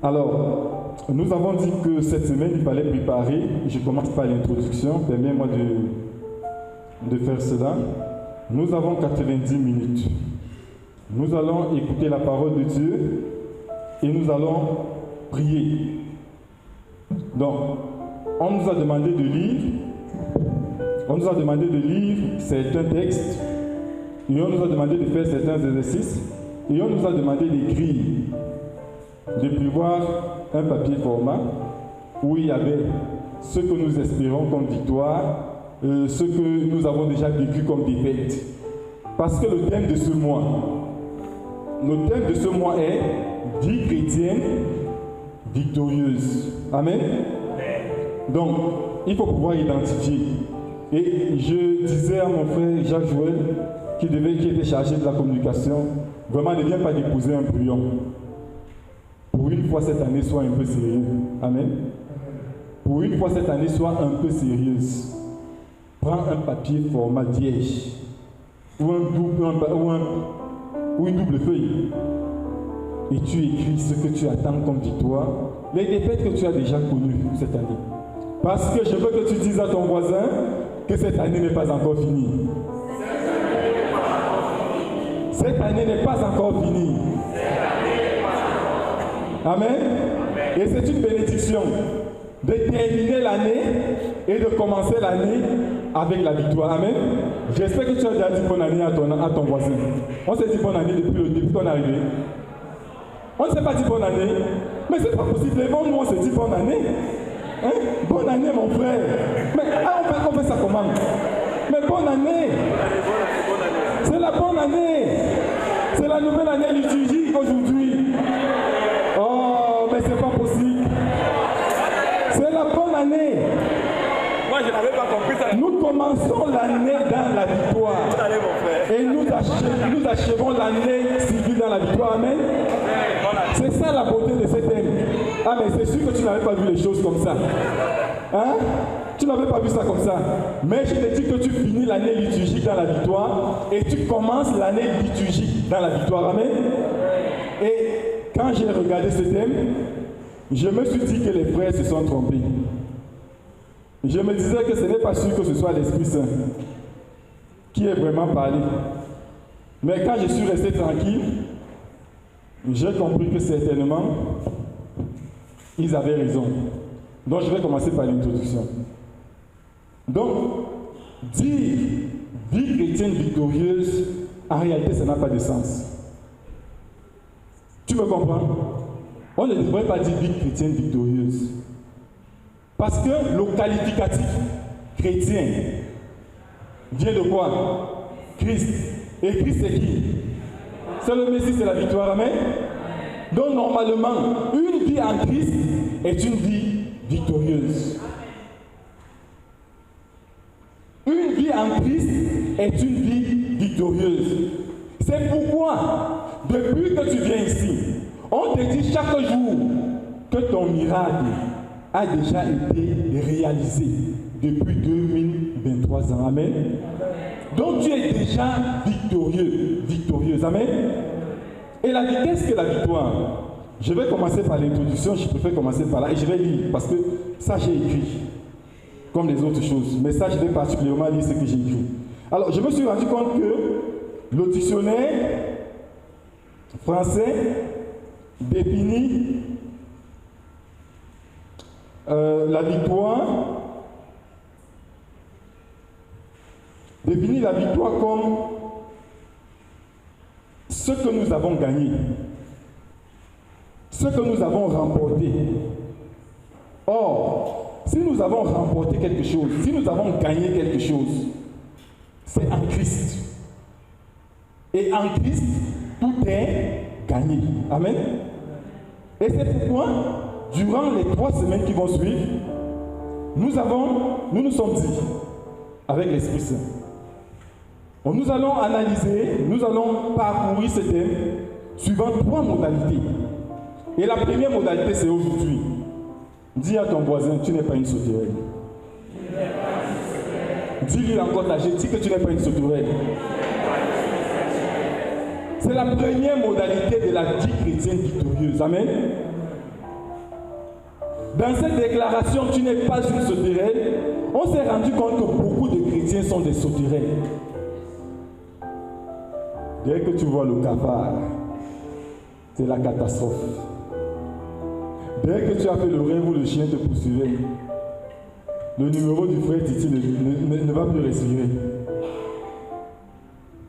Alors, nous avons dit que cette semaine, il fallait préparer. Je commence par l'introduction. Permets-moi de faire cela. Nous avons 90 minutes. Nous allons écouter la parole de Dieu et nous allons prier. Donc, on nous a demandé de lire. On nous a demandé de lire certains textes et on nous a demandé de faire certains exercices et on nous a demandé d'écrire, de prévoir un papier format où il y avait ce que nous espérons comme victoire, ce que nous avons déjà vécu comme défaite. Parce que le thème de ce mois est vie chrétienne victorieuse. Amen. Donc, il faut pouvoir identifier. Et je disais à mon frère Jacques Joël, qui était chargé de la communication, vraiment ne viens pas déposer un brouillon. Pour une fois cette année, sois un peu sérieux. Amen. Pour une fois cette année, sois un peu sérieuse. Prends un papier format vierge ou une double feuille et tu écris ce que tu attends comme victoire, les défaites que tu as déjà connues cette année. Parce que je veux que tu dises à ton voisin que cette année n'est pas encore finie. Cette année n'est pas encore finie. Amen. Et c'est une bénédiction de terminer l'année et de commencer l'année avec la victoire. Amen. J'espère que tu as déjà dit bonne année à ton voisin. On s'est dit bonne année depuis le début qu'on est arrivé. On ne s'est pas dit bonne année. Mais c'est pas possible. Les bons mots, on s'est dit bonne année. Hein? Bonne année, mon frère. Mais on fait ça comment? Mais bonne année. C'est la bonne année. C'est la nouvelle année liturgique aujourd'hui. Oh, mais c'est pas possible. C'est la bonne année. Moi, je n'avais pas compris ça. Nous commençons l'année dans la victoire. Et nous achevons l'année civile dans la victoire. Amen. C'est ça la beauté de cet thème. Ah, mais c'est sûr que tu n'avais pas vu les choses comme ça. Hein? Tu n'avais pas vu ça comme ça. Mais je te dis que tu finis l'année liturgique dans la victoire et tu commences l'année liturgique dans la victoire. Amen. Et quand j'ai regardé ce thème, je me suis dit que les frères se sont trompés. Je me disais que ce n'est pas sûr que ce soit l'Esprit Saint qui ait vraiment parlé. Mais quand je suis resté tranquille, j'ai compris que certainement, ils avaient raison. Donc je vais commencer par l'introduction. Donc, dire vie chrétienne victorieuse, en réalité, ça n'a pas de sens. Tu me comprends? On ne devrait pas dire vie chrétienne victorieuse. Parce que le qualificatif chrétien vient de quoi? Christ. Et Christ c'est qui? C'est le Messie, c'est la victoire. Amen. Donc normalement, une vie en Christ est une vie victorieuse. Une vie en Christ est une vie victorieuse. C'est pourquoi, depuis que tu viens ici, on te dit chaque jour que ton miracle a déjà été réalisé depuis 2023 ans. Amen. Donc tu es déjà victorieux, victorieuse. Amen. Et la vitesse que la victoire. Je vais commencer par l'introduction, je préfère commencer par là et je vais lire parce que ça j'ai écrit comme les autres choses. Mais ça je vais particulièrement lire ce que j'ai écrit. Alors je me suis rendu compte que le dictionnaire français définit la victoire comme ce que nous avons gagné, ce que nous avons remporté. Or, si nous avons remporté quelque chose, si nous avons gagné quelque chose, c'est en Christ. Et en Christ, tout est gagné. Amen. Et c'est pourquoi, durant les 3 semaines qui vont suivre, nous nous sommes dit, avec l'Esprit Saint, nous allons analyser, nous allons parcourir ce thème suivant 3 modalités. Et la première modalité, c'est aujourd'hui. Dis à ton voisin, tu n'es pas une sauterelle. Dis-lui encore ta dis que tu n'es pas une sauterelle. C'est la première modalité de la vie chrétienne victorieuse. Amen. Dans cette déclaration, tu n'es pas une sauterelle. On s'est rendu compte que beaucoup de chrétiens sont des sauterelles. Dès que tu vois le cafard, c'est la catastrophe. Dès que tu as fait le rêve où le chien te poursuivait, le numéro du frère Titi ne va plus respirer.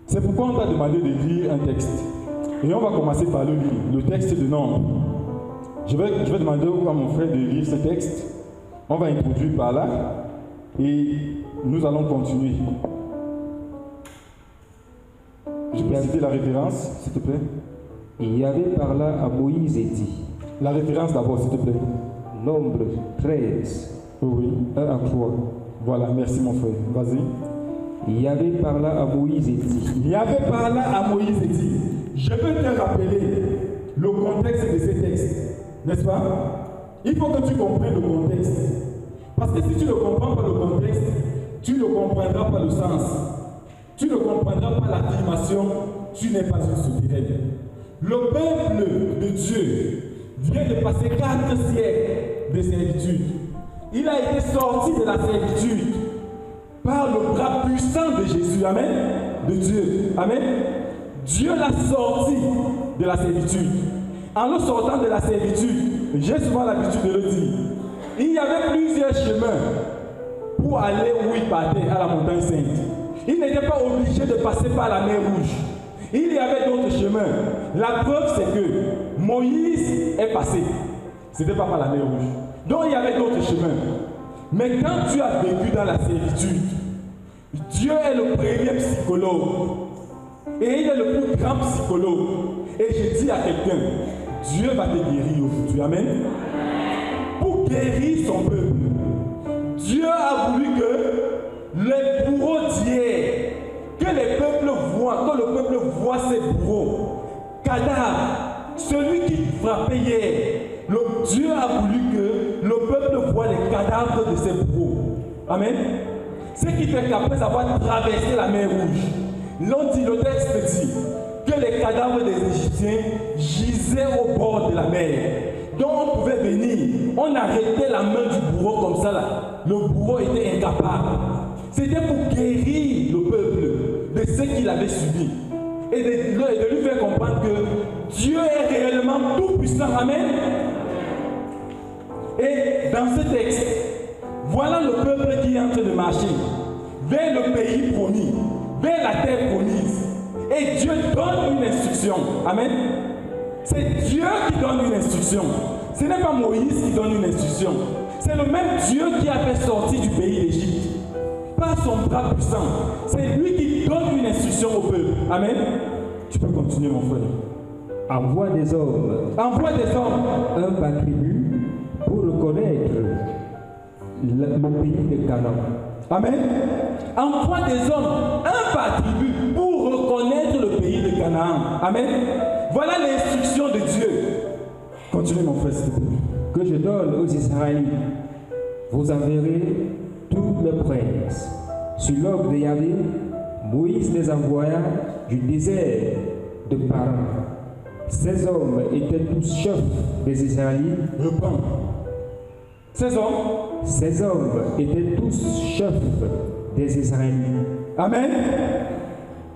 C'est pourquoi on t'a demandé de lire un texte. Et on va commencer par le lire, le texte de Nombre. Je vais demander à mon frère de lire ce texte. On va introduire par là et nous allons continuer. Je peux citer la référence, s'il te plaît. Il y avait par là à Moïse et dit. La référence d'abord, s'il te plaît. Nombre 13. Oui. 1 à 3. Voilà, merci mon frère. Vas-y. Il y avait par là à Moïse et dit. Il y avait par là à Moïse et dit. Je peux te rappeler le contexte de ces textes, n'est-ce pas? Il faut que tu comprennes le contexte. Parce que si tu ne comprends pas le contexte, tu ne comprendras pas le sens. Tu ne comprendras pas l'affirmation, tu n'es pas une sauterelle. Le peuple de Dieu vient de passer 4 siècles de servitude. Il a été sorti de la servitude par le bras puissant de Jésus, amen, de Dieu, amen. Dieu l'a sorti de la servitude. En le sortant de la servitude, j'ai souvent l'habitude de le dire, il y avait plusieurs chemins pour aller où il partait, à la montagne sainte. Il n'était pas obligé de passer par la mer Rouge. Il y avait d'autres chemins. La preuve, c'est que Moïse est passé. Ce n'était pas par la mer Rouge. Donc il y avait d'autres chemins. Mais quand tu as vécu dans la servitude, Dieu est le premier psychologue. Et il est le plus grand psychologue. Et je dis à quelqu'un, Dieu va te guérir aujourd'hui. Amen. Pour guérir son peuple, Dieu a voulu que les bourreaux d'hier, que le peuple voit ses bourreaux, cadavres, celui qui frappait hier, Dieu a voulu que le peuple voit les cadavres de ses bourreaux. Amen. Ce qui fait qu'après avoir traversé la mer Rouge, le texte dit que les cadavres des Égyptiens gisaient au bord de la mer. Donc on pouvait venir, on arrêtait la main du bourreau comme ça là. Le bourreau était incapable. C'était pour guérir le peuple de ce qu'il avait subi. Et de lui faire comprendre que Dieu est réellement tout puissant. Amen. Et dans ce texte, voilà le peuple qui est en train de marcher vers le pays promis, vers la terre promise. Et Dieu donne une instruction. Amen. C'est Dieu qui donne une instruction. Ce n'est pas Moïse qui donne une instruction. C'est le même Dieu qui a fait sortir du pays d'Égypte. Par son bras puissant. C'est lui qui donne une instruction au peuple. Amen. Tu peux continuer mon frère. Envoie des hommes. Envoie des hommes. Un par tribu pour reconnaître le pays de Canaan. Amen. Envoie des hommes, un par tribu, pour reconnaître le pays de Canaan. Amen. Voilà l'instruction de Dieu. Continuez mon frère, s'il te plaît. Que je donne aux Israélites. Vous enverrez toutes les princes. Sur l'ordre de Yahvé, Moïse les envoya du désert de Paran. Ces hommes étaient tous chefs des Israélites. Reprends. Ces hommes étaient tous chefs des Israélites. Amen.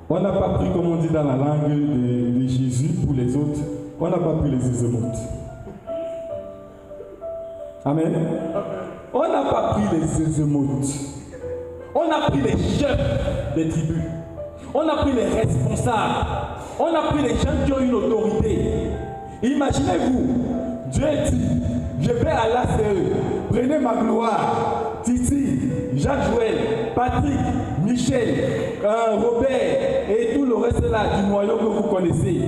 On n'a pas pris, comme on dit dans la langue de Jésus pour les autres, on n'a pas pris les Ézémotes. Amen. On n'a pas pris les Ézémotes. On a pris les chefs des tribus. On a pris les responsables. On a pris les gens qui ont une autorité. Imaginez-vous, Dieu dit, je vais à l'ACE, prenez ma gloire, Titi, Jacques-Joël, Patrick, Michel, Robert et tout le reste là du noyau que vous connaissez.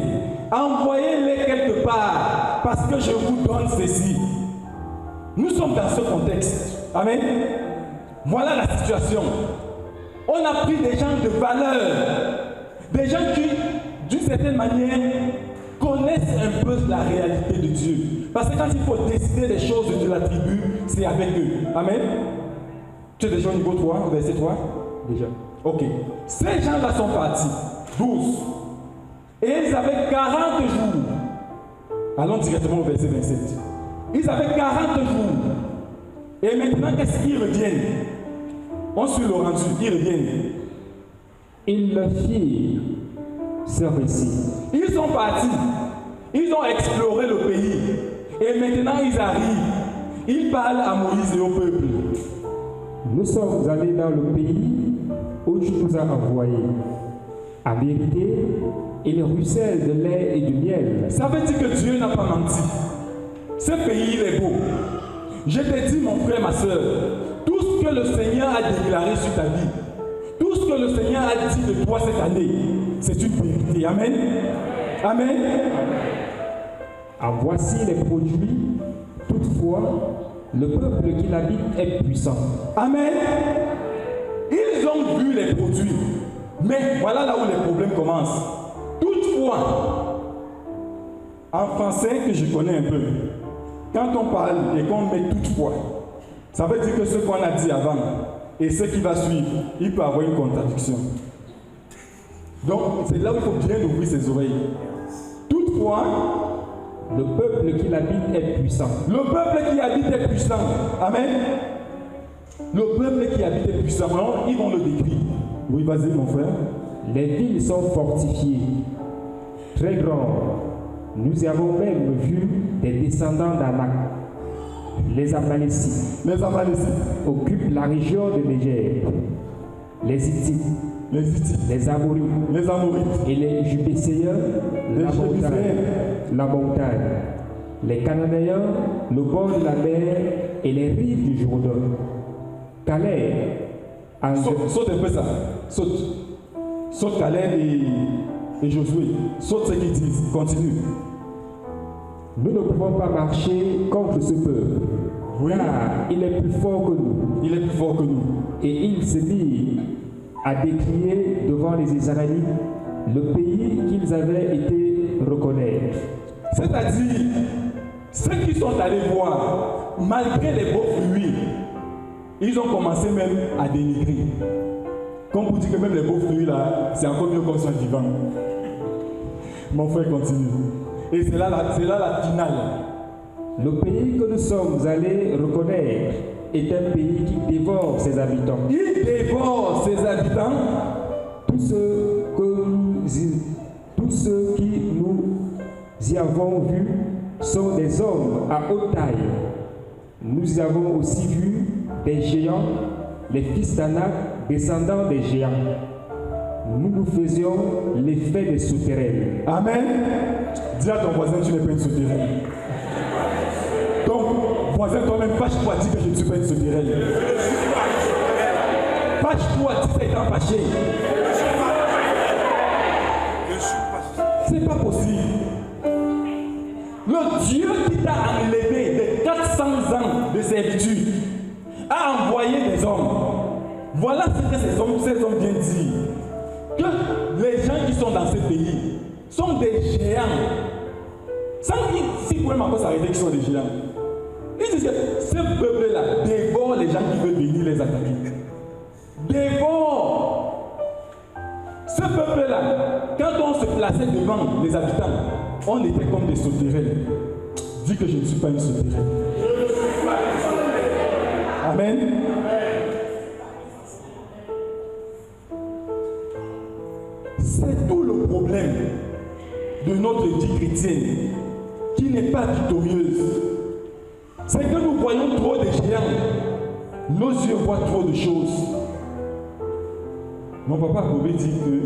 Envoyez-les quelque part parce que je vous donne ceci. Nous sommes dans ce contexte. Amen. Voilà la situation. On a pris des gens de valeur, des gens qui, d'une certaine manière, connaissent un peu la réalité de Dieu. Parce que quand il faut décider des choses de la tribu, c'est avec eux. Amen. Tu es déjà au niveau 3, verset 3? Déjà. Ok. Ces gens-là sont partis. 12. Et ils avaient 40 jours. Allons directement au verset 27. Ils avaient 40 jours. Et maintenant, qu'est-ce qu'ils reviennent? On suit le rendu, ils reviennent. Ils leur firent ce récit. Ils sont partis. Ils ont exploré le pays. Et maintenant, ils arrivent. Ils parlent à Moïse et au peuple. Nous sommes allés dans le pays où tu nous as envoyés. En vérité, il ruisselle de lait et du miel. Ça veut dire que Dieu n'a pas menti. Ce pays, il est beau. Je te dis, mon frère, ma soeur, tout ce que le Seigneur a déclaré sur ta vie, tout ce que le Seigneur a dit de toi cette année, c'est une vérité. Amen. Amen. En voici les produits. Toutefois, le peuple qui l'habite est puissant. Amen. Ils ont vu les produits. Mais voilà là où les problèmes commencent. Toutefois, en français que je connais un peu, quand on parle et qu'on met toutefois, ça veut dire que ce qu'on a dit avant et ce qui va suivre, il peut avoir une contradiction. Donc, c'est là où il faut bien ouvrir ses oreilles. Toutefois, le peuple qui l'habite est puissant. Le peuple qui habite est puissant. Amen. Le peuple qui habite est puissant. Alors, ils vont le décrire. Oui, vas-y, mon frère. Les villes sont fortifiées, très grandes. Nous avons même vu des descendants d'Anak. Les Amalécites. Les Amalécites occupent la région de Néger. Les Hittites. Les Hittites. Les Amorites. Les Amorites. Et les Jubécéens, la montagne. Les Cananéens, le bord de la mer et les rives du Jourdain. Calais. Saute un peu ça. Saute. Saute Calais et Josué. Saute ce qu'ils disent. Continue. Nous ne pouvons pas marcher contre ce peuple. Oui. Car il est plus fort que nous. Il est plus fort que nous. Et il se mit à décrier devant les Israélites le pays qu'ils avaient été reconnaître. C'est-à-dire, ceux qui sont allés voir, malgré les beaux fruits, ils ont commencé même à dénigrer. Comme pour dire que même les beaux fruits là, c'est encore mieux qu'on soit vivant. Mon frère continue. Et c'est là la finale. Le pays que nous sommes allés reconnaître est un pays qui dévore ses habitants. Il dévore ses habitants. Tous ceux qui nous y avons vus sont des hommes à haute taille. Nous y avons aussi vu des géants, les fils d'Anak, descendants des géants. Nous nous faisions l'effet des souterrains. Amen. Dis à ton voisin, tu n'es pas une souterraine. Donc, voisin, toi-même, fâche-toi, dis que je ne suis pas une souterraine. Fâche-toi, dis que tu es fâché. C'est pas possible. Le Dieu qui t'a enlevé de 400 ans de servitude a envoyé des hommes. Voilà ce que ces hommes viennent dire. Que les gens qui sont dans ce pays sont des géants. Sans dire, si vous pouvez m'en s'arrêter qu'ils sont des géants. Ils disent que ce peuple-là dévore les gens qui veulent venir les attaquer. Dévore. Ce peuple-là, quand on se plaçait devant les habitants, on était comme des sauterelles. Dis que je ne suis pas une sauterelle. Amen. C'est tout le problème de notre vie chrétienne qui n'est pas victorieuse. C'est que nous voyons trop de géants. Nos yeux voient trop de choses. Mon papa pouvait dire que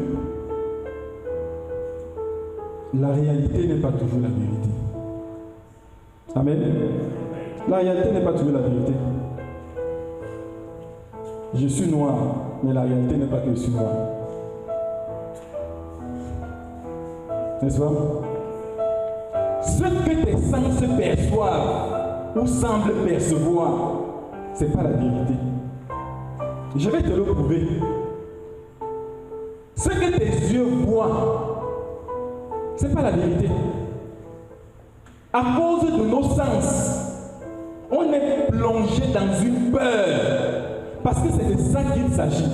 la réalité n'est pas toujours la vérité. Amen. La réalité n'est pas toujours la vérité. Je suis noir, mais la réalité n'est pas que je suis noir. N'est-ce pas? Ce que tes sens perçoivent ou semblent percevoir, ce n'est pas la vérité. Je vais te le prouver. Ce que tes yeux voient, ce n'est pas la vérité. À cause de nos sens, on est plongé dans une peur. Parce que c'est de ça qu'il s'agit.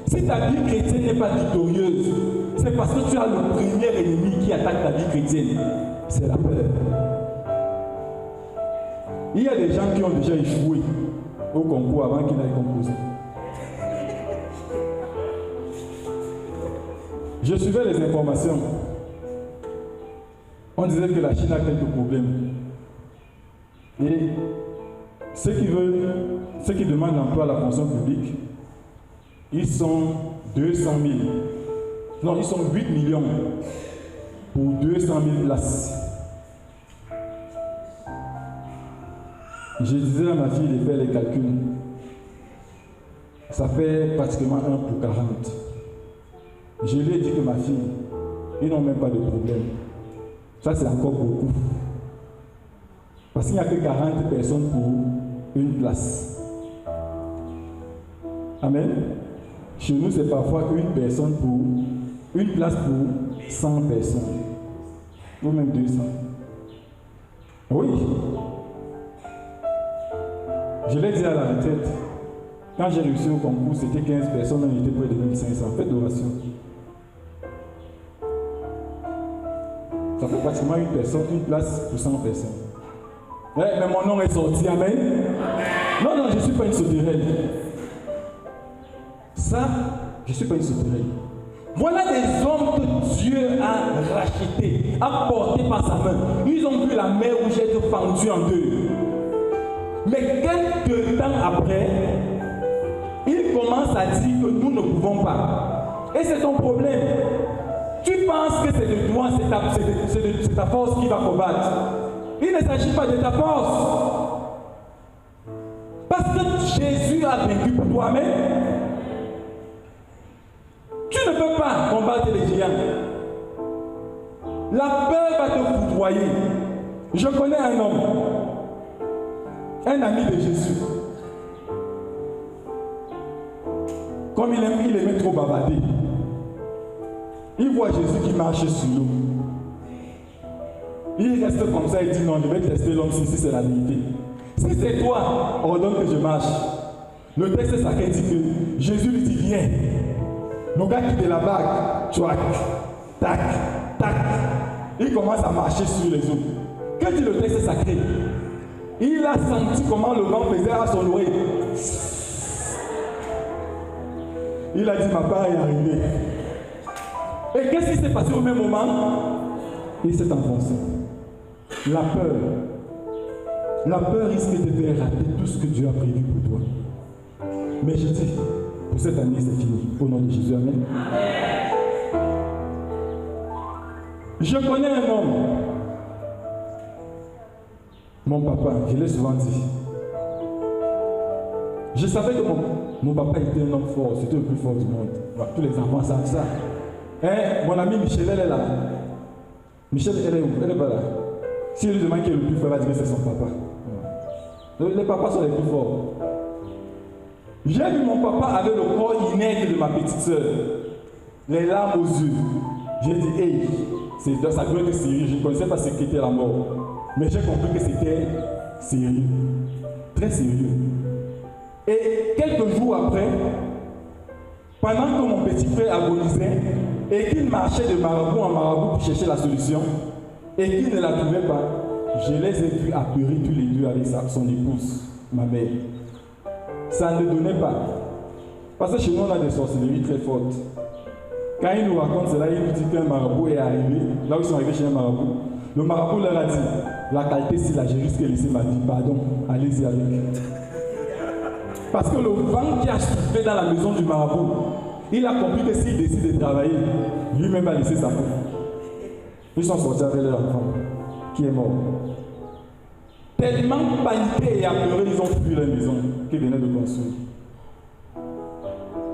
Si ta vie chrétienne n'est pas victorieuse, c'est parce que tu as le premier ennemi qui attaque ta vie chrétienne. C'est la peur. Il y a des gens qui ont déjà échoué au concours avant qu'ils n'aient composé. Je suivais les informations. On disait que la Chine a quelques problèmes. Et ceux qui demandent l'emploi à la fonction publique, ils sont 200 000. Non, ils sont 8 millions pour 200 000 places. Je disais à ma fille de faire les calculs. Ça fait pratiquement 1 pour 40. Je lui ai dit que ma fille, ils n'ont même pas de problème. Ça, c'est encore beaucoup. Parce qu'il n'y a que 40 personnes pour une place. Amen. Chez nous, c'est parfois une place pour 100 personnes. Ou même 200. Oui. Je l'ai dit à la retraite. Quand j'ai réussi au concours, c'était 15 personnes, on était près de 1500. Faites l'oration. Ça fait pratiquement une place pour 100 personnes. Ouais, mais mon nom est sorti, amen. Non, je ne suis pas une sauterelle. Ça, je ne suis pas une sauterelle. Voilà des hommes que Dieu a rachetés, a portés par sa main. Ils ont vu la mer rouge être fendue en deux. Mais quelques temps après, ils commencent à dire que nous ne pouvons pas. Et c'est ton problème. Tu penses que c'est de toi, c'est ta force qui va combattre. Il ne s'agit pas de ta force. Parce que Jésus a vaincu pour toi-même. Tu ne peux pas combattre les géants. La peur va te foudroyer. Je connais un homme, un ami de Jésus. Comme il aimait trop bavarder. Il voit Jésus qui marche sur l'eau. Il reste comme ça, il dit non, je vais tester l'homme si c'est la vérité. Si c'est toi, ordonne que je marche. Le texte sacré dit que Jésus lui dit viens. Le gars quitte la bague, tchouac, tac, tac. Il commence à marcher sur les eaux. Que dit le texte sacré? Il a senti comment le vent faisait à son oreille. Il a dit ma part est arrivée. Et qu'est-ce qui s'est passé au même moment? Il s'est enfoncé. La peur risque de faire rater tout ce que Dieu a prévu pour toi. Mais je dis, pour cette année, c'est fini. Au nom de Jésus, amen. Je connais un homme. Mon papa, je l'ai souvent dit. Je savais que mon papa était un homme fort. C'était le plus fort du monde. Tous les enfants savent ça. Mon ami Michel, elle est là. Michel, elle est où? Elle est pas là. Si elle lui demande qui est le plus fort, elle va dire que c'est son papa. Les papas sont les plus forts. J'ai vu mon papa avec le corps inerte de ma petite soeur, les larmes aux yeux. J'ai dit, hey, ça doit être sérieux. Je ne connaissais pas ce qu'était la mort. Mais j'ai compris que c'était sérieux. Très sérieux. Et quelques jours après, pendant que mon petit frère agonisait et qu'il marchait de marabout en marabout pour chercher la solution et qu'il ne la trouvait pas, je les ai vus apeurer tous les deux avec son épouse, ma mère. Ça ne donnait pas. Parce que chez nous, on a des sorcelleries très fortes. Quand il nous raconte cela, il nous dit qu'un marabout est arrivé, là où ils sont arrivés chez un marabout. Le marabout leur a dit, la qualité c'est la j'ai risqué laisser ma vie, pardon, allez-y avec. Parce que le vent qui a soufflé dans la maison du marabout, il a compris que s'il décide de travailler, lui-même va laisser sa peau. Ils sont sortis avec leur enfant, qui est mort. Tellement paniqués et apeurés, ils ont fui leur maison qu'ils venaient de construire.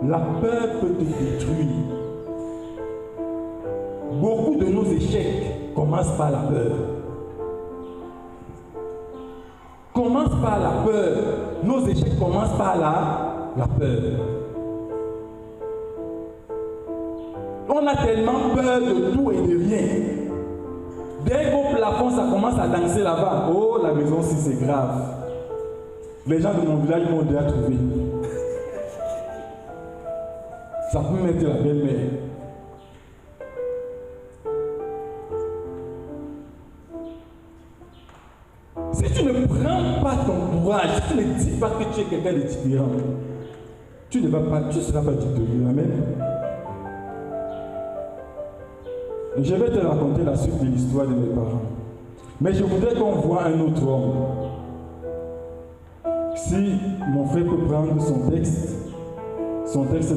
La peur peut te détruire. Beaucoup de nos échecs commencent par la peur. Commencent par la peur. Nos échecs commencent par la peur. On a tellement peur de tout et de rien. Dès qu'au plafond, ça commence à danser là-bas. Oh, la maison, si c'est grave. Les gens de mon village m'ont déjà trouvé. Ça peut mettre la belle-mère. Si tu ne prends pas ton courage, si tu ne dis pas que tu es quelqu'un de différent, tu ne seras pas victorieux. Amen. Et je vais te raconter la suite de l'histoire de mes parents. Mais je voudrais qu'on voit un autre homme. Si mon frère peut prendre son texte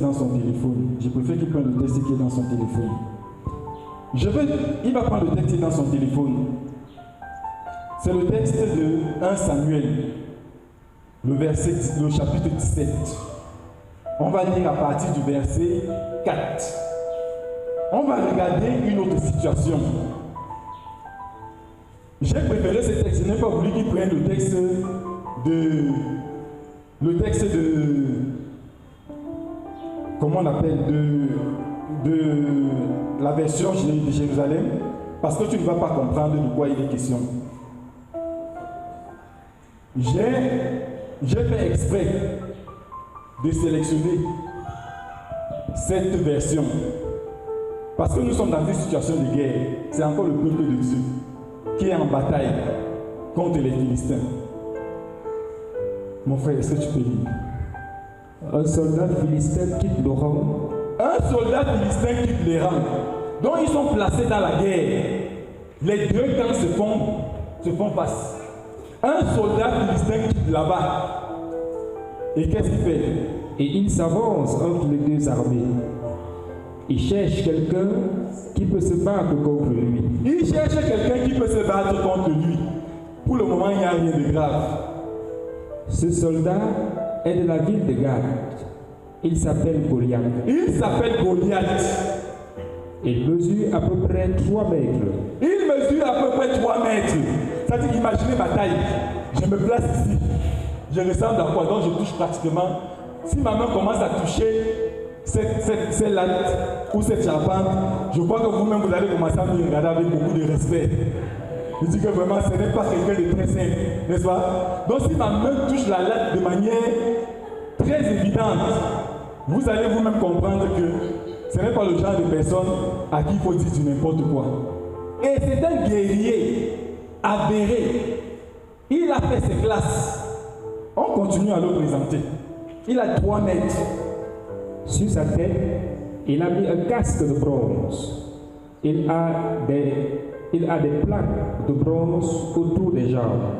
dans son téléphone, je préfère qu'il prenne le texte qui est dans son téléphone. Il va prendre le texte qui est dans son téléphone. C'est le texte de 1 Samuel, le chapitre 17. On va lire à partir du verset 4. On va regarder une autre situation. J'ai préféré ce texte. Je n'ai pas voulu qu'il prenne le texte de comment on appelle, de la version de Jérusalem, parce que tu ne vas pas comprendre de quoi il est question. J'ai fait exprès de sélectionner cette version, parce que nous sommes dans une situation de guerre. C'est encore le peuple de Dieu qui est en bataille contre les Philistins. Mon frère, est-ce que tu peux lire? Un soldat philistin quitte le rang. Un soldat philistin quitte les rangs. Donc ils sont placés dans la guerre. Les deux camps se font face. Un soldat philistin quitte là-bas. Et qu'est-ce qu'il fait? Et il s'avance entre les deux armées. Il cherche quelqu'un qui peut se battre contre lui. Il cherche quelqu'un qui peut se battre contre lui. Pour le moment, il n'y a rien de grave. Ce soldat est de la ville de Gath. Il s'appelle Goliath. Il mesure à peu près 3 mètres. 3 mètres. C'est-à-dire, imaginez ma taille. Je me place ici. Je ressemble à quoi? Donc je touche pratiquement. Si ma main commence à toucher cette latte ou cette charpente, je crois que vous-même vous allez commencer à me regarder avec beaucoup de respect. Je dis que vraiment ce n'est pas quelqu'un de très simple, n'est-ce pas? Donc si ma main touche la latte de manière très évidente, vous allez vous-même comprendre que ce n'est pas le genre de personne à qui il faut dire du n'importe quoi. Et c'est un guerrier avéré. Il a fait ses classes. On continue à le présenter. Il a 3 mètres. Sur sa tête, il a mis un casque de bronze. Il a des plaques de bronze autour des jambes.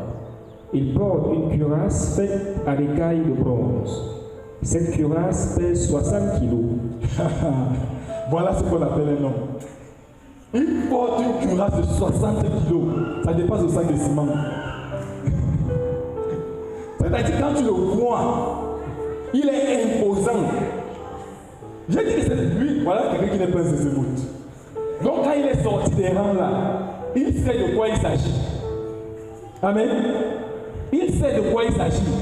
Il porte une cuirasse faite à écailles de bronze. Cette cuirasse pèse 60 kilos. Voilà ce qu'on appelle un homme. Il porte une cuirasse de 60 kilos. Ça dépasse le sac de ciment. C'est-à-dire quand tu le vois, il est imposant. J'ai dit que c'est lui, voilà quelqu'un qui n'est pas un zézémout. Donc quand il est sorti des rangs là, il sait de quoi il s'agit. Amen. Il sait de quoi il s'agit.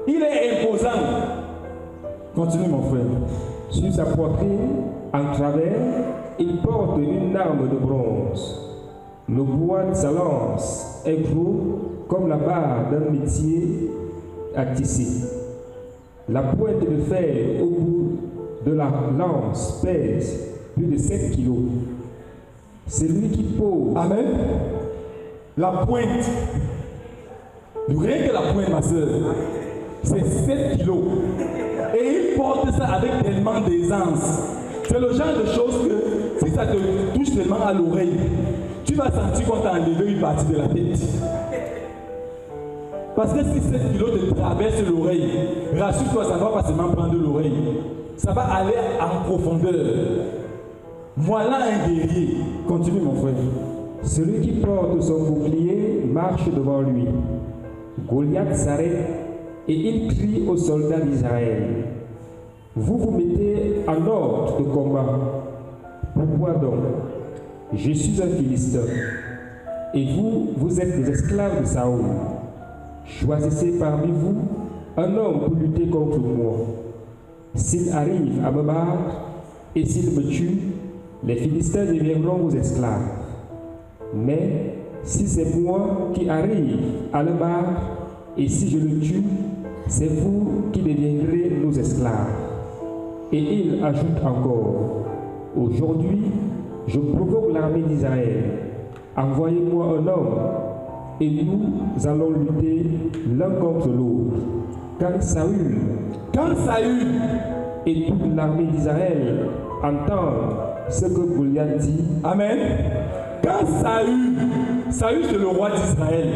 Il est imposant. Continue mon frère. Sur sa poitrine, en travers, il porte une arme de bronze. Le bois de sa lance est gros comme la barre d'un métier à tisser. La pointe de fer au bout de la lance pèse plus de 7 kilos. C'est lui qui pose. Amen. La pointe. Rien que la pointe, ma soeur, c'est 7 kilos. Et il porte ça avec tellement d'aisance. C'est le genre de choses que si ça te touche tellement à l'oreille, tu vas sentir qu'on t'a enlevé une partie de la tête. Parce que si 7 kilos te traverse l'oreille, rassure-toi, ça ne va pas seulement prendre l'oreille. Ça va aller en profondeur. Voilà un guerrier. Continue mon frère. Celui qui porte son bouclier marche devant lui. Goliath s'arrête et il crie aux soldats d'Israël. Vous vous mettez en ordre de combat. Pourquoi donc? Je suis un Philistin. Et vous, vous êtes des esclaves de Saoul. Choisissez parmi vous un homme pour lutter contre moi. S'il arrive à me battre et s'il me tue, les Philistins deviendront vos esclaves. Mais si c'est moi qui arrive à le battre et si je le tue, c'est vous qui deviendrez nos esclaves. Et il ajoute encore, aujourd'hui, je provoque l'armée d'Israël. Envoyez-moi un homme et nous allons lutter l'un contre l'autre. Quand Saül et toute l'armée d'Israël entendent ce que Goliath dit, amen. Quand Saül c'est le roi d'Israël,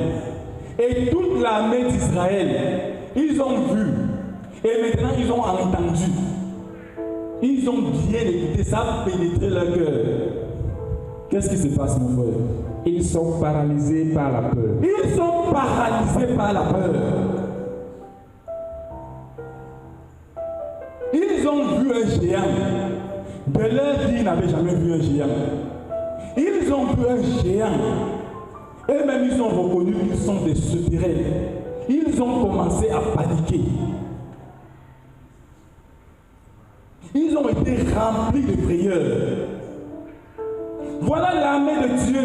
et toute l'armée d'Israël, ils ont vu, et maintenant ils ont entendu, ils ont bien écouté, ça a pénétré leur cœur. Qu'est-ce qui se passe, mon frère? Ils sont paralysés par la peur. Ils sont paralysés par la peur. Ils ont vu un géant. De leur vie, ils n'avaient jamais vu un géant. Ils ont vu un géant. Eux-mêmes, ils ont reconnu qu'ils sont des souterrains. Ils ont commencé à paniquer. Ils ont été remplis de frayeur. Voilà l'armée de Dieu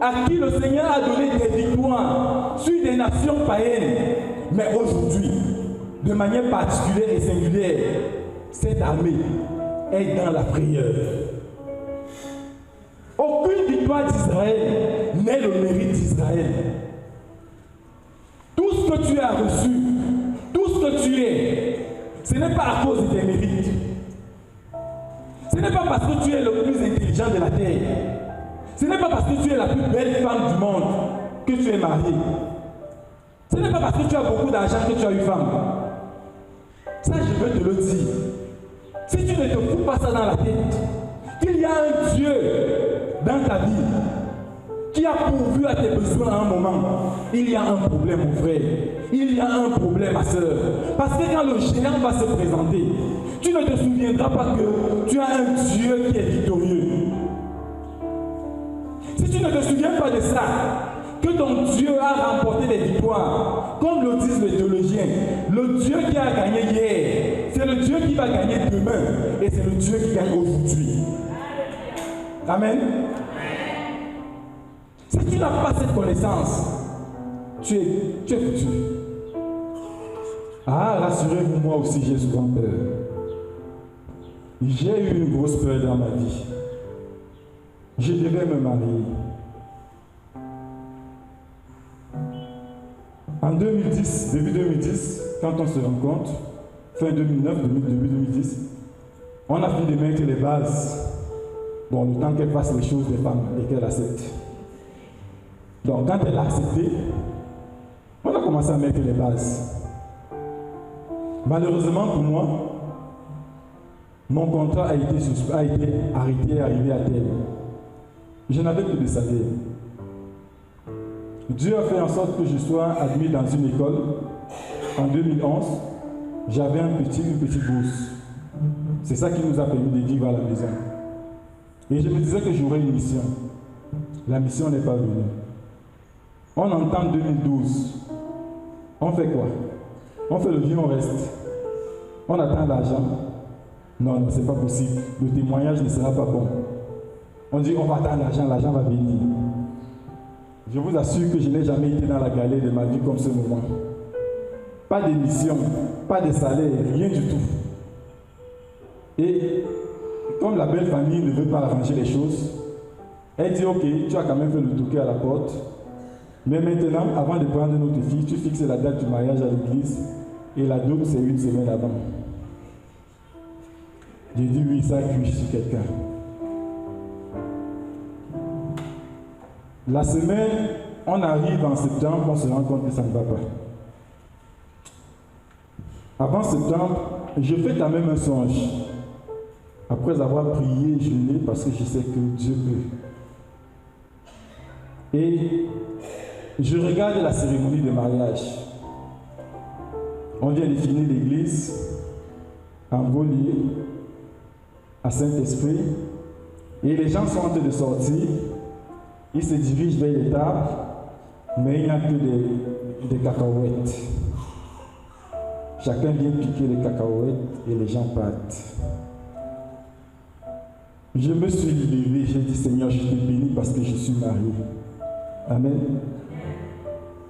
à qui le Seigneur a donné des victoires sur des nations païennes. Mais aujourd'hui, de manière particulière et singulière, cette armée est dans la frayeur. Aucune victoire d'Israël n'est le mérite d'Israël. Tout ce que tu as reçu, tout ce que tu es, ce n'est pas à cause de tes mérites. Ce n'est pas parce que tu es le plus intelligent de la terre. Ce n'est pas parce que tu es la plus belle femme du monde que tu es marié. Ce n'est pas parce que tu as beaucoup d'argent que tu as une femme. Ça, je veux te le dire. Si tu ne te fous pas ça dans la tête, qu'il y a un Dieu dans ta vie qui a pourvu à tes besoins à un moment, il y a un problème, mon frère. Il y a un problème, ma soeur. Parce que quand le géant va se présenter, tu ne te souviendras pas que tu as un Dieu qui est victorieux. Si tu ne te souviens pas de ça, que ton Dieu a remporté des victoires, comme le disent les théologiens, le Dieu qui a gagné hier, c'est le Dieu qui va gagner demain, et c'est le Dieu qui gagne aujourd'hui. Amen. Si tu n'as pas cette connaissance, tu es foutu. Ah, rassurez-vous, moi aussi j'ai souvent peur. J'ai eu une grosse peur dans ma vie. Je devais me marier. En 2010, début 2010, quand on se rencontre, fin 2009, début 2010, on a fini de mettre les bases. Bon, le temps qu'elle fasse les choses des femmes et qu'elle accepte. Donc, quand elle a accepté, on a commencé à mettre les bases. Malheureusement pour moi, mon contrat a été arrêté et arrivé à terme. Je n'avais plus de salaire. Dieu a fait en sorte que je sois admis dans une école. En 2011, j'avais une petite bourse. C'est ça qui nous a permis de vivre à la maison. Et je me disais que j'aurais une mission. La mission n'est pas venue. On entend 2012. On fait quoi? On fait le vieux, on reste. On attend l'argent. Non, c'est pas possible. Le témoignage ne sera pas bon. On dit on va attendre l'argent va venir. Je vous assure que je n'ai jamais été dans la galère de ma vie comme ce moment. Pas de mission, pas de salaire, rien du tout. Et comme la belle famille ne veut pas arranger les choses, elle dit ok, tu as quand même fait le toquer à la porte. Mais maintenant, avant de prendre notre fille, tu fixes la date du mariage à l'église et la dot c'est une semaine avant. J'ai dit oui, ça cuit sur quelqu'un. La semaine, on arrive en septembre, on se rend compte que ça ne va pas. Avant septembre, je fais quand même un songe. Après avoir prié, jeûné, parce que je sais que Dieu peut. Et je regarde la cérémonie de mariage. On vient de finir l'église en Beaulieu, à Saint-Esprit, et les gens sont en train de sortir. Ils se dirigent vers les tables, mais il n'y a que des cacahuètes. Chacun vient piquer les cacahuètes et les gens partent. Je me suis levé, j'ai dit Seigneur, je te bénis parce que je suis marié. Amen.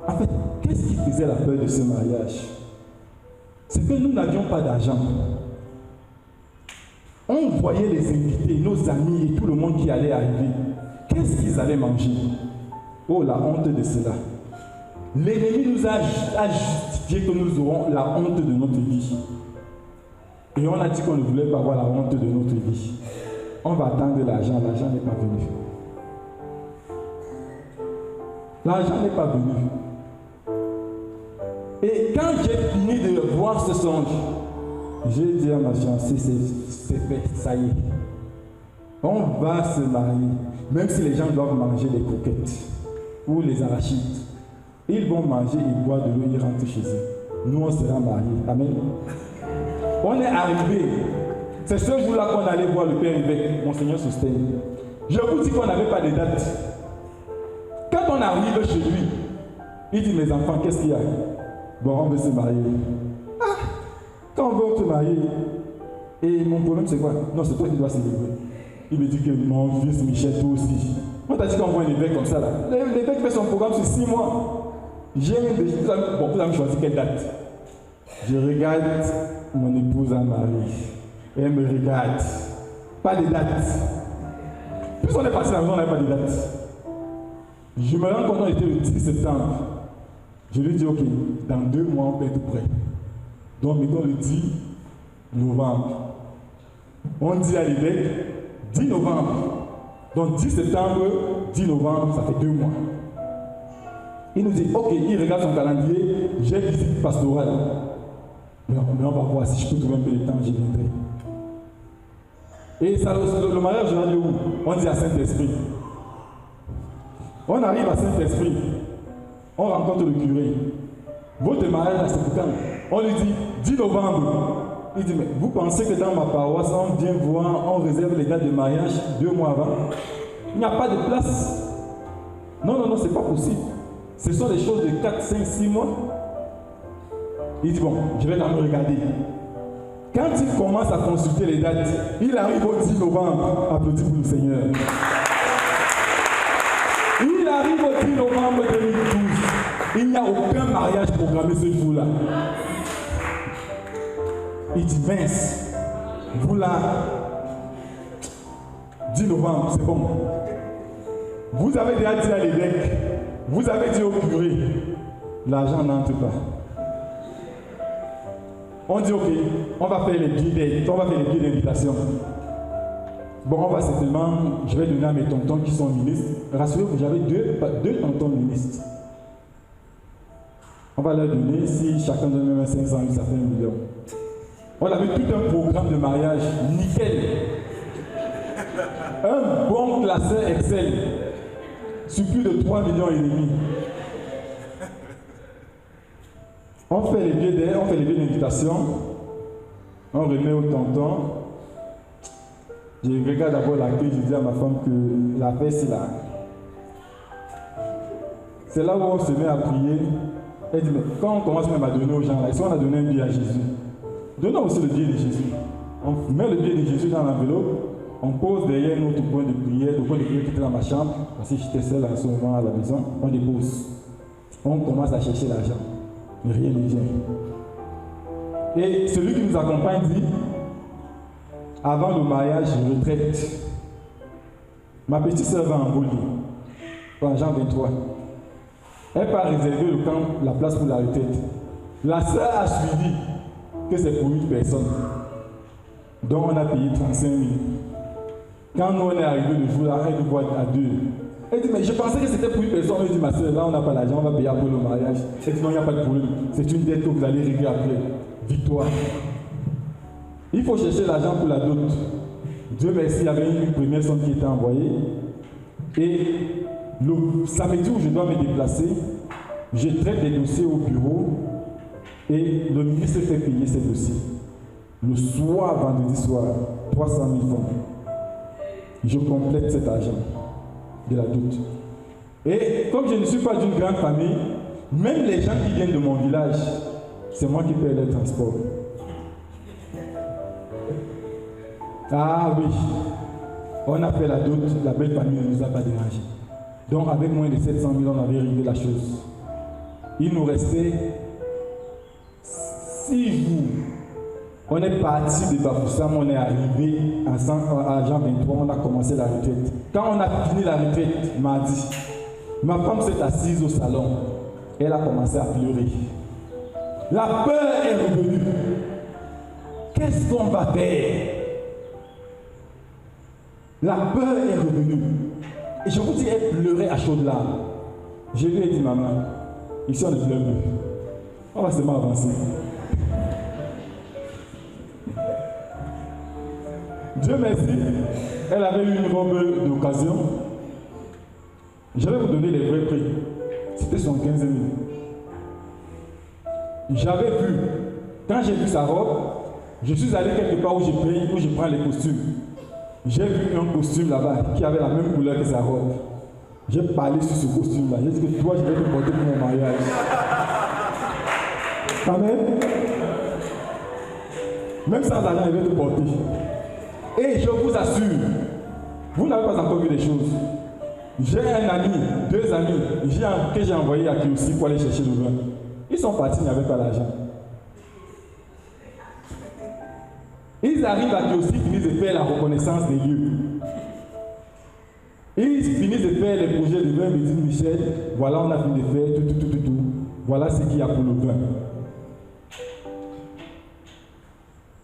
En fait, qu'est-ce qui faisait la peur de ce mariage? C'est que nous n'avions pas d'argent. On voyait les invités, nos amis et tout le monde qui allait arriver. Qu'est-ce qu'ils allaient manger? Oh, la honte de cela. L'ennemi nous a justifié que nous aurons la honte de notre vie. Et on a dit qu'on ne voulait pas avoir la honte de notre vie. On va attendre l'argent n'est pas venu. L'argent n'est pas venu. Et quand j'ai fini de voir ce songe, j'ai dit à ma fiancée, c'est fait, ça y est. On va se marier, même si les gens doivent manger des croquettes ou les arachides. Ils vont manger, ils boivent de l'eau, ils rentrent chez eux. Nous, on sera mariés. Amen. On est arrivé. C'est ce jour-là qu'on allait voir le Père évêque, Monseigneur Soustey. Je vous dis qu'on n'avait pas de date. Quand on arrive chez lui, il dit, mes enfants, qu'est-ce qu'il y a? Bon, on veut se marier. Ah, quand on veut se marier, et mon problème c'est quoi? Non, c'est toi qui dois célébrer. Il me dit que mon fils Michel, toi aussi. On t'a dit qu'on voit un évêque comme ça là. L'évêque fait son programme sur 6 mois. J'ai bon, vous avez choisi quelle date? Je regarde mon épouse à Marie. Elle me regarde. Pas de date. Plus on est passé à la maison, on n'avait pas de date. Je me rends compte qu'on était le 10 septembre. Je lui dis, ok, dans 2 mois, on peut être prêt. Donc, mettons le 10 novembre. On dit à l'évêque, 10 novembre. Donc, 10 septembre, 10 novembre, ça fait 2 mois. Il nous dit, ok, il regarde son calendrier, j'ai visite pastorale. Mais on va voir si je peux trouver un peu de temps, j'y viendrai. Et ça, le mariage, on a dit où? On dit à Saint-Esprit. On arrive à Saint-Esprit. On rencontre le curé. Votre mariage, c'est pour quand? On lui dit 10 novembre. Il dit, mais vous pensez que dans ma paroisse, on vient voir, on réserve les dates de mariage 2 mois avant? Il n'y a pas de place. Non, non, non, c'est pas possible. Ce sont des choses de 4, 5, 6 mois. Il dit, bon, je vais quand même regarder. Quand il commence à consulter les dates, il arrive au 10 novembre. Applaudis pour le Seigneur. Il arrive au 10 novembre 2012. Il n'y a aucun mariage programmé ce jour-là. Il dit, mince, vous là, 10 novembre, c'est bon. Vous avez déjà dit à l'évêque, vous avez dit au curé, l'argent n'entre pas. On dit, ok, on va faire les billets d'invitation. Bon, on va certainement, je vais donner à mes tontons qui sont ministres. Rassurez-vous, j'avais deux tontons ministres. On va leur donner, si chacun donne même 500 000, ça fait 1 million. On avait tout un programme de mariage, nickel. Un bon classeur Excel, sur plus de 3,5 millions. On fait les billets d'invitation, on remet au tonton. Je regarde d'abord l'accueil, je dis à ma femme que la paix c'est là. C'est là où on se met à prier. Elle dit, mais quand on commence même à donner aux gens, là, si on a donné un billet à Jésus, donnons aussi le billet de Jésus. On met le billet de Jésus dans l'enveloppe, on pose derrière notre point de prière, le point de prière qui était dans ma chambre, parce que j'étais seul à ce moment à la maison, on dépose. On commence à chercher l'argent, mais rien ne vient. Et celui qui nous accompagne dit, avant le mariage, je retraite. Ma petite sœur va en Bolivie, en Jean 23. Elle part réserver le camp, la place pour la retraite. La sœur a suivi que c'est pour 1 personne. Donc on a payé 35 000. Quand nous on est arrivé le jour-là, elle nous voit à 2. Elle dit, mais je pensais que c'était pour 1 personne. Elle dit, ma sœur, là on n'a pas l'argent, on va payer après le mariage. Elle dit, non, il n'y a pas de problème. C'est une dette que vous allez régler après. Victoire. Il faut chercher l'argent pour la dot. Dieu merci, il y avait une première somme qui était envoyée. Et le samedi où je dois me déplacer, je traite des dossiers au bureau et le ministre fait payer ces dossiers. Le soir, vendredi soir, 300 000 francs. Je complète cet argent de la dot. Et comme je ne suis pas d'une grande famille, même les gens qui viennent de mon village, c'est moi qui paie le transport. Ah oui, on a fait la dot, la belle famille ne nous a pas dérangé. Donc avec moins de 700 000, on avait réglé la chose. Il nous restait 6 jours. On est parti de Bafoussam, on est arrivé à Jean 23, on a commencé la retraite. Quand on a fini la retraite, mardi, ma femme s'est assise au salon. Elle a commencé à pleurer. La peur est revenue. Qu'est-ce qu'on va faire? La peur est revenue. Et je vous dis, elle pleurait à chaudes larmes. Je lui ai dit, maman, ici on ne pleure plus. On va seulement avancer. Dieu merci, elle avait eu une robe d'occasion. Je vais vous donner les vrais prix. C'était 75 000. J'avais vu, quand j'ai vu sa robe, je suis allé quelque part où je prends les costumes. J'ai vu un costume là-bas qui avait la même couleur que sa robe. J'ai parlé sur ce costume-là. J'ai dit que toi, je vais te porter pour mon mariage. Amen. Même sans argent, il va te porter. Et je vous assure, vous n'avez pas encore vu les choses. J'ai un ami, 2 amis que j'ai envoyés à Kiossi pour aller chercher le vin. Ils sont partis, ils n'avaient pas l'argent. Ils arrivent à Kiossi, ils finissent de faire la reconnaissance des lieux. Ils finissent de faire les projets de vin, me disent Michel, voilà, on a fini de faire tout. Voilà ce qu'il y a pour le vin.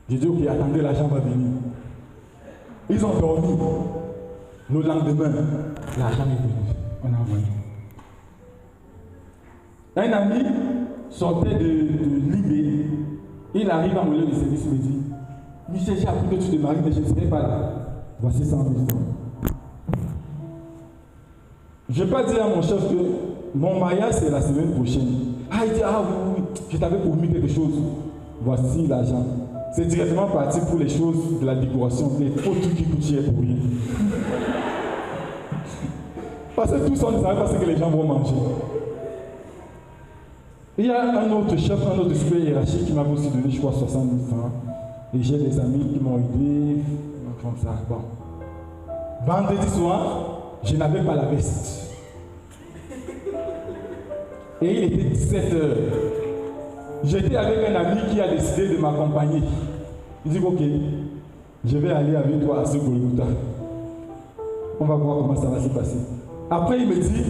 J'ai dit, ok, attendez, l'argent va venir. Ils ont dormi. Le lendemain, l'argent est venu. On a envoyé. Un ami sortait de Libé. Il arrive à mon lieu de service, il me dit, Michel, j'ai appris que tu te maries, mais je ne serai pas là. Voici 100 000 francs. Je n'ai pas dit à mon chef que mon mariage c'est la semaine prochaine. Ah, il dit, ah oui, je t'avais promis quelque chose. Voici l'argent. C'est directement parti pour les choses de la décoration, les faux trucs qui coûtent cher pour rien. Parce que tous on ne savait pas ce que les gens vont manger. Il y a un autre chef, un autre super hiérarchique qui m'a aussi donné, je crois, 60 000 francs. Et j'ai des amis qui m'ont aidé, comme ça. Bon. Vendredi soir, je n'avais pas la veste. Et il était 17 h. J'étais avec un ami qui a décidé de m'accompagner. Il dit, ok, je vais aller avec toi à ce Golgotha. On va voir comment ça va se passer. Après, il me dit,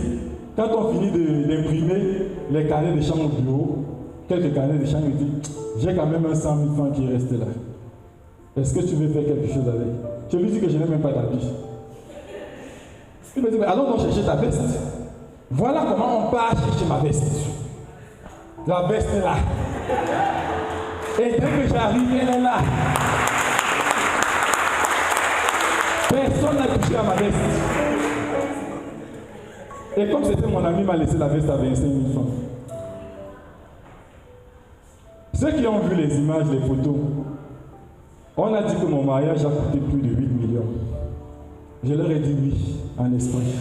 quand on finit d'imprimer les carnets de chambre au bureau, quelques carnets de chambre, il me dit, j'ai quand même un 100 000 francs qui est resté là. Est-ce que tu veux faire quelque chose avec? Je lui dis que je n'ai même pas d'habit. Il me dit, mais allons donc chercher ta veste. Voilà comment on part chercher ma veste. La veste est là. Et dès que j'arrive, elle est là. Personne n'a touché à ma veste. Et comme c'était mon ami, il m'a laissé la veste à 25 000 francs. Ceux qui ont vu les images, les photos, on a dit que mon mariage a coûté plus de 8 millions. Je leur ai dit oui, en esprit.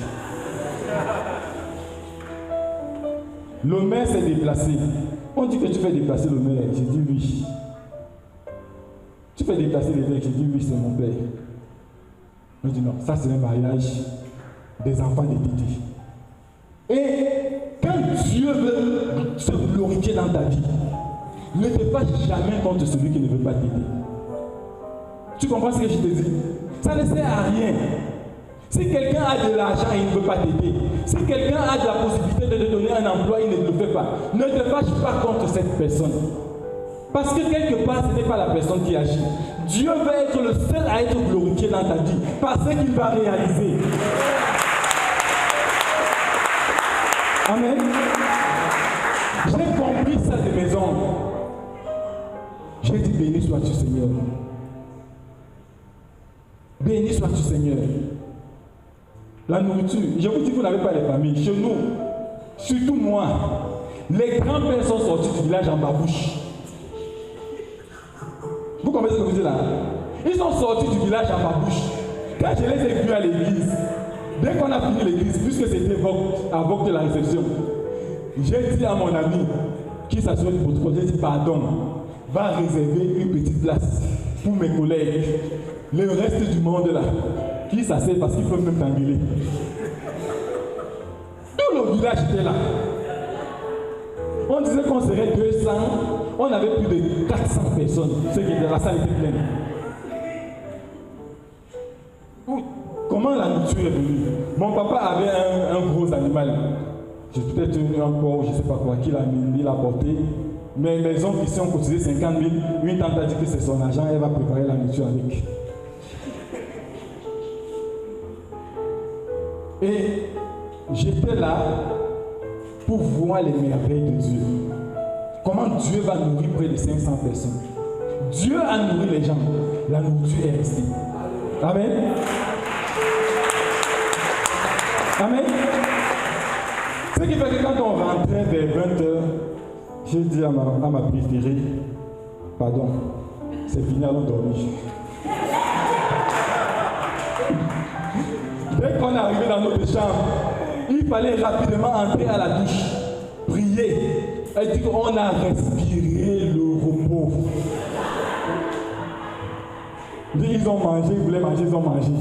Le maire s'est déplacé. On dit que tu fais déplacer le maire. J'ai dit oui. Tu fais déplacer l'évêque. J'ai dit oui, c'est mon père. Il m'a dit non, ça c'est un mariage des enfants de Titi. Et quand Dieu veut se glorifier dans ta vie, ne te fâche jamais contre celui qui ne veut pas t'aider. Tu comprends ce que je te dis? Ça ne sert à rien. Si quelqu'un a de l'argent et il ne veut pas t'aider, si quelqu'un a de la possibilité de te donner un emploi, il ne le fait pas. Ne te fâche pas contre cette personne. Parce que quelque part, ce n'est pas la personne qui agit. Dieu va être le seul à être glorifié dans ta vie par ce qu'il va réaliser. Amen. J'ai compris ça de mes hommes. J'ai dit béni sois-tu Seigneur. Béni sois-tu Seigneur. La nourriture, je vous dis, vous n'avez pas les familles. Chez nous, surtout moi, les grands-pères sont sortis du village en babouche. Vous comprenez ce que je vous dis là? Ils sont sortis du village en babouche. Quand je les ai vus à l'église, dès qu'on a fini l'église, puisque c'était à Vogue de la réception, j'ai dit à mon ami qui s'assurait du protocole, j'ai dit pardon, va réserver une petite place pour mes collègues. Le reste du monde là, qui s'assied parce qu'ils peuvent même t'engueuler. Tout le village était là. On disait qu'on serait 200, on avait plus de 400 personnes. Ceux qui étaient là, la salle était pleine. Comment la nourriture est venue? Mon papa avait un gros animal. j'ai peut-être un corps, je ne sais pas quoi, qu'il a porté. Mais mes oncles ici ont cotisé 50 000. Une tante a dit que c'est son argent, elle va préparer la nourriture avec. Et j'étais là pour voir les merveilles de Dieu. Comment Dieu va nourrir près de 500 personnes. Dieu a nourri les gens. La nourriture est restée. Amen. Amen. Ce qui fait que quand on rentrait vers 20h, j'ai dit à ma préférée, pardon, c'est fini, allons dormir. Dès qu'on est arrivé dans notre chambre, il fallait rapidement entrer à la douche, prier. Elle dit qu'on a respiré le repos. Ils ont mangé, ils voulaient manger, ils ont mangé.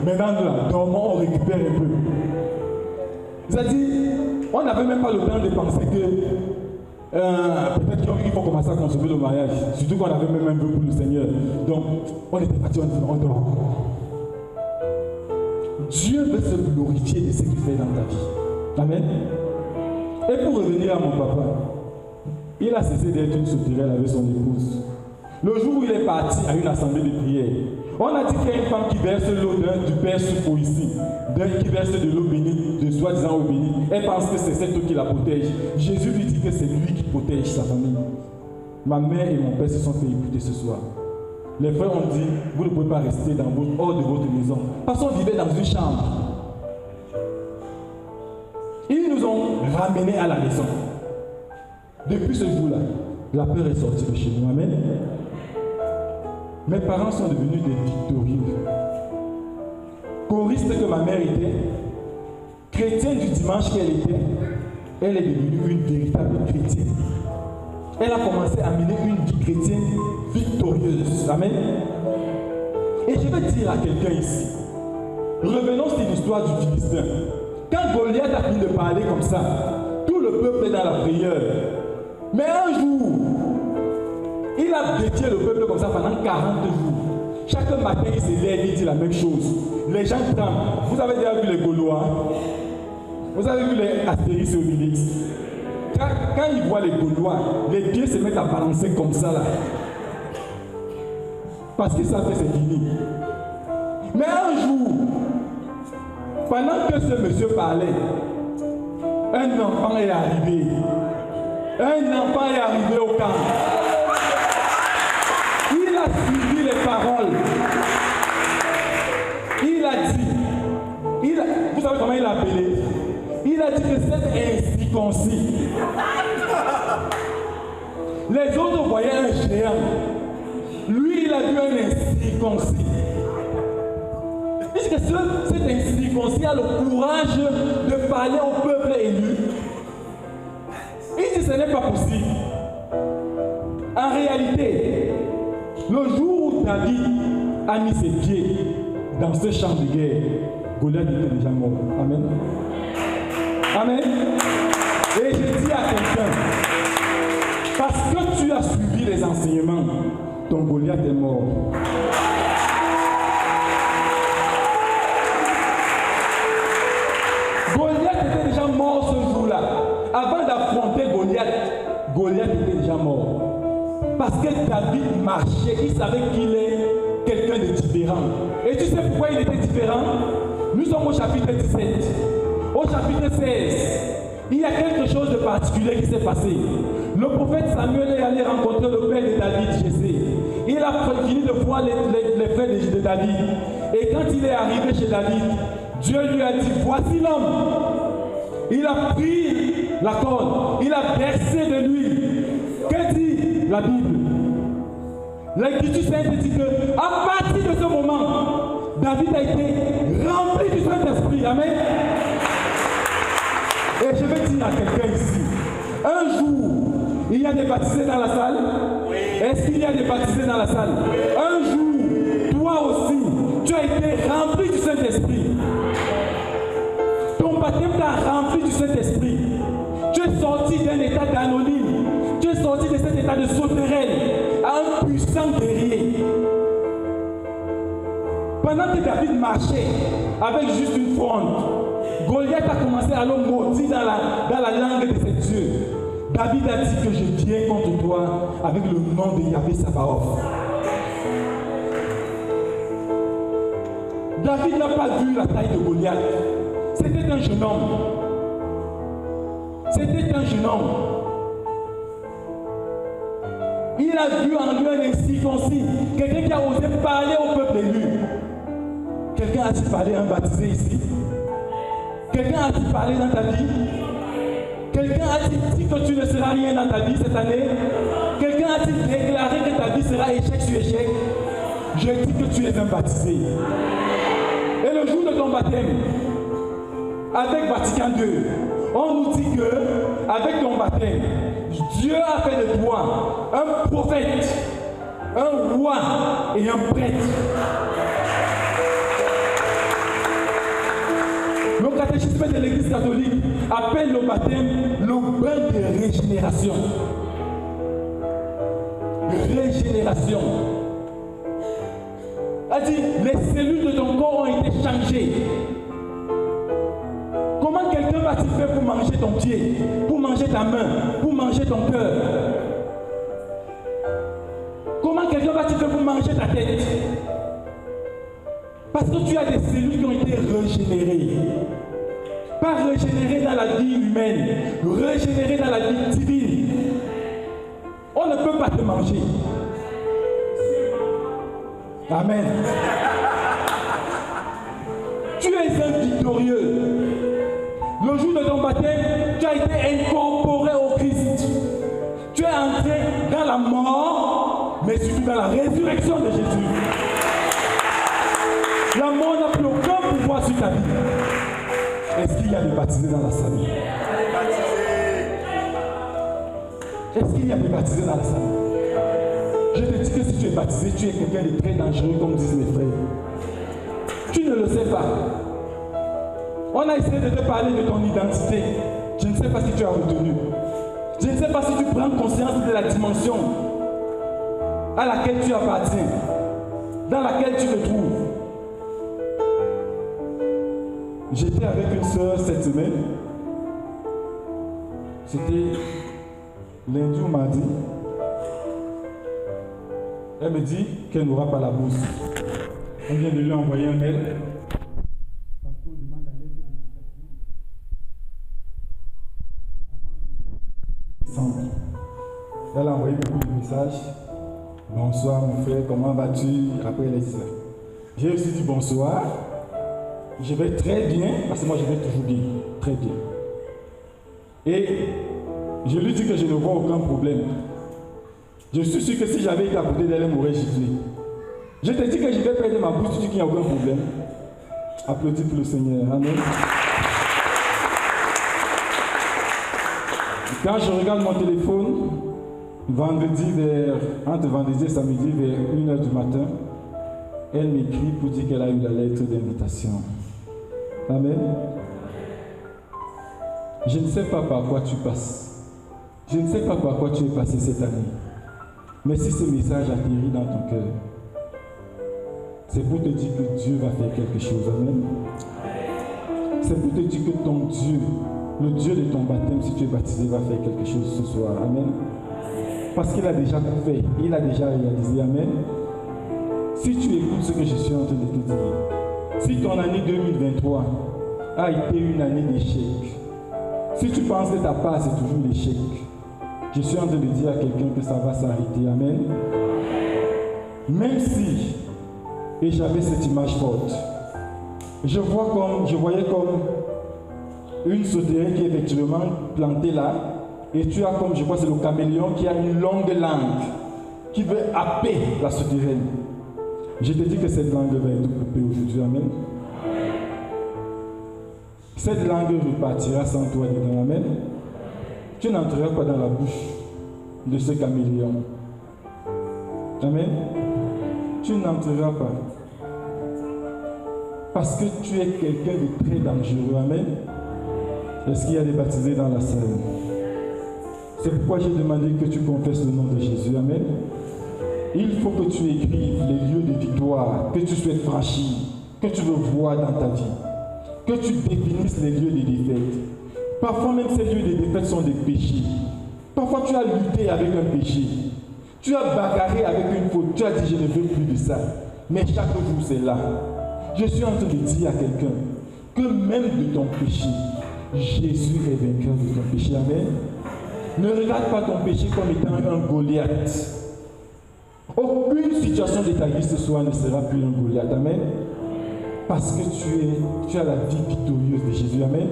Maintenant, nous là, dormons, on récupère un peu. C'est-à-dire, on n'avait même pas le temps de penser que peut-être qu'il faut commencer à consommer le mariage. Surtout qu'on avait même un peu pour le Seigneur. Donc, on était parti, on dort. Dieu veut se glorifier de ce qu'il fait dans ta vie. Amen. Et pour revenir à mon papa, il a cessé d'être une sauterelle avec son épouse. Le jour où il est parti à une assemblée de prière, on a dit qu'il y a une femme qui verse l'eau du père Soufou ici, qui verse de l'eau bénite, de soi-disant eau bénite. Elle pense que c'est cette eau qui la protège. Jésus lui dit que c'est lui qui protège sa famille. Ma mère et mon père se sont fait écouter ce soir. Les frères ont dit, vous ne pouvez pas rester hors de votre maison. Parce qu'on vivait dans une chambre. Ils nous ont ramenés à la maison. Depuis ce jour-là, la peur est sortie de chez nous. Amen. Mes parents sont devenus des victorieux. Choriste que ma mère était, chrétienne du dimanche qu'elle était, elle est devenue une véritable chrétienne. Elle a commencé à mener une vie chrétienne victorieuse. Amen. Et je vais dire à quelqu'un ici, revenons sur l'histoire du Philistin. Quand Goliath a fini de parler comme ça, tout le peuple est dans la prière. Mais un jour, il a dédié le peuple comme ça pendant 40 jours. Chaque matin, il se lève et il dit la même chose. Les gens tremblent. Vous avez déjà vu les Gaulois? Vous avez vu les Astérix et Obélix? Quand ils voient les Gaulois, les pieds se mettent à balancer comme ça là. Parce qu'ils savent que c'est fini. Mais un jour, pendant que ce monsieur parlait, un enfant est arrivé. Un enfant est arrivé au camp. Il a suivi les paroles. Il a dit, vous savez comment il a appelé? Il a dit que c'est incirconcis. Les autres voyaient un géant. Lui, il a vu un incirconcis. Il dit que cet incirconcis a le courage de parler au peuple élu. Il dit que ce n'est pas possible. En réalité, le jour où David a mis ses pieds dans ce champ de guerre, Goliath était déjà mort. Amen. Amen. Et je dis à quelqu'un, parce que tu as suivi les enseignements, ton Goliath est mort. Goliath était déjà mort ce jour-là. Avant d'affronter Goliath, Goliath était déjà mort. Parce que David marchait, il savait qu'il est quelqu'un de différent. Et tu sais pourquoi il était différent? Nous sommes au chapitre 17. Au chapitre 16, il y a quelque chose de particulier qui s'est passé. Le prophète Samuel est allé rencontrer le père de David, Jessé. Il a fini de voir les frères de David. Et quand il est arrivé chez David, Dieu lui a dit, voici l'homme. Il a pris la corde, il a versé de lui. Que dit la Bible? L'Écriture sainte dit que à partir de ce moment, David a été rempli du Saint-Esprit. Amen. Et je vais dire à quelqu'un ici, un jour, il y a des baptisés dans la salle. Oui. Est-ce qu'il y a des baptisés dans la salle? Oui. Un jour, toi aussi, tu as été rempli du Saint-Esprit. Ton baptême t'a rempli du Saint-Esprit. Tu es sorti d'un état d'anonyme. Tu es sorti de cet état de sauterelle à un puissant guerrier. Pendant que David marchait avec juste une fronde, Goliath a commencé à le maudire dans la langue de ses dieux. David a dit que je viens contre toi avec le nom de Yahvé Sabaoth. David n'a pas vu la taille de Goliath. C'était un jeune homme. C'était un jeune homme. Il a vu en lui un incirconcis, quelqu'un qui a osé parler au peuple élu. Quelqu'un a-t-il parlé à un baptisé ici? Quelqu'un a-t-il parlé dans ta vie? Quelqu'un a-t-il dit que tu ne seras rien dans ta vie cette année? Quelqu'un a-t-il déclaré que ta vie sera échec sur échec? Je dis que tu es un baptisé. Et le jour de ton baptême, avec Vatican II, on nous dit que, avec ton baptême, Dieu a fait de toi un prophète, un roi et un prêtre. Le catéchisme de l'Église catholique appelle le baptême le bain de régénération. Régénération. C'est-à-dire, les cellules de ton corps ont été changées. Comment quelqu'un va-t-il faire pour manger ton pied, pour manger ta main, pour manger ton cœur? Comment quelqu'un va-t-il faire pour manger ta tête? Parce que tu as des cellules qui ont été régénérées. Pas régénérées dans la vie humaine, régénérées dans la vie divine. On ne peut pas te manger. Amen. Tu es un victorieux. Le jour de ton baptême, tu as été incorporé au Christ. Tu es entré dans la mort, mais surtout dans la résurrection de Jésus. La mort n'a plus aucun pouvoir sur ta vie. Est-ce qu'il y a des baptisés dans la salle? Est-ce qu'il y a des baptisés dans la salle? Je te dis que si tu es baptisé, tu es quelqu'un de très dangereux, comme disent mes frères. Tu ne le sais pas. On a essayé de te parler de ton identité. Je ne sais pas si tu as retenu. Je ne sais pas si tu prends conscience de la dimension à laquelle tu appartiens, dans laquelle tu te trouves. J'étais avec une soeur cette semaine. C'était lundi ou mardi. Elle me dit qu'elle n'aura pas la bourse. On vient de lui envoyer un mail. Parce qu'on demande à l'aide de l'éducation. Elle a envoyé beaucoup de messages. Bonsoir mon frère, comment vas-tu? Après elle a dit ça. J'ai aussi dit bonsoir. Je vais très bien, parce que moi je vais toujours bien. Très bien. Et je lui dis que je ne vois aucun problème. Je suis sûr que si j'avais été à côté d'elle, elle m'aurait giflé. Je te dis que je vais perdre ma bouche, tu dis qu'il n'y a aucun problème. Applaudis pour le Seigneur. Amen. Quand je regarde mon téléphone, entre vendredi et samedi, vers 1h du matin, elle m'écrit pour dire qu'elle a eu la lettre d'invitation. Amen. Je ne sais pas par quoi tu passes. Je ne sais pas par quoi tu es passé cette année. Mais si ce message atterrit dans ton cœur, c'est pour te dire que Dieu va faire quelque chose. Amen. C'est pour te dire que ton Dieu, le Dieu de ton baptême, si tu es baptisé, va faire quelque chose ce soir. Amen. Parce qu'il a déjà fait, il a déjà réalisé. Amen. Si tu écoutes ce que je suis en train de te dire, si ton année 2023 a été une année d'échec, si tu penses que ta part c'est toujours l'échec, je suis en train de dire à quelqu'un que ça va s'arrêter. Amen. Même si, et j'avais cette image forte, je voyais comme une sauterelle qui est effectivement plantée là, et tu as comme, je crois c'est le caméléon qui a une longue langue qui veut happer la sauterelle. Je te dis que cette langue va être coupée aujourd'hui. Amen. Cette langue repartira sans toi dedans. Amen. Tu n'entreras pas dans la bouche de ce caméléon. Amen. Tu n'entreras pas. Parce que tu es quelqu'un de très dangereux. Amen. Est-ce qu'il y a des baptisés dans la salle? C'est pourquoi j'ai demandé que tu confesses le nom de Jésus. Amen. Il faut que tu écrives les lieux de victoire que tu souhaites franchir, que tu veux voir dans ta vie. que tu définisses les lieux des défaites. Parfois même ces lieux des défaites sont des péchés. Parfois tu as lutté avec un péché. Tu as bagarré avec une faute. Tu as dit je ne veux plus de ça. Mais chaque jour c'est là. Je suis en train de dire à quelqu'un que même de ton péché, Jésus est vainqueur de ton péché. Amen. Ne regarde pas ton péché comme étant un Goliath. Aucune situation de ta vie ce soir ne sera plus un Goliath. Amen. Parce que tu as la vie victorieuse de Jésus. Amen.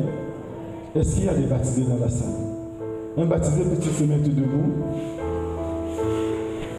Est-ce qu'il y a des baptisés dans la salle? Un baptisé peut-il se mettre debout?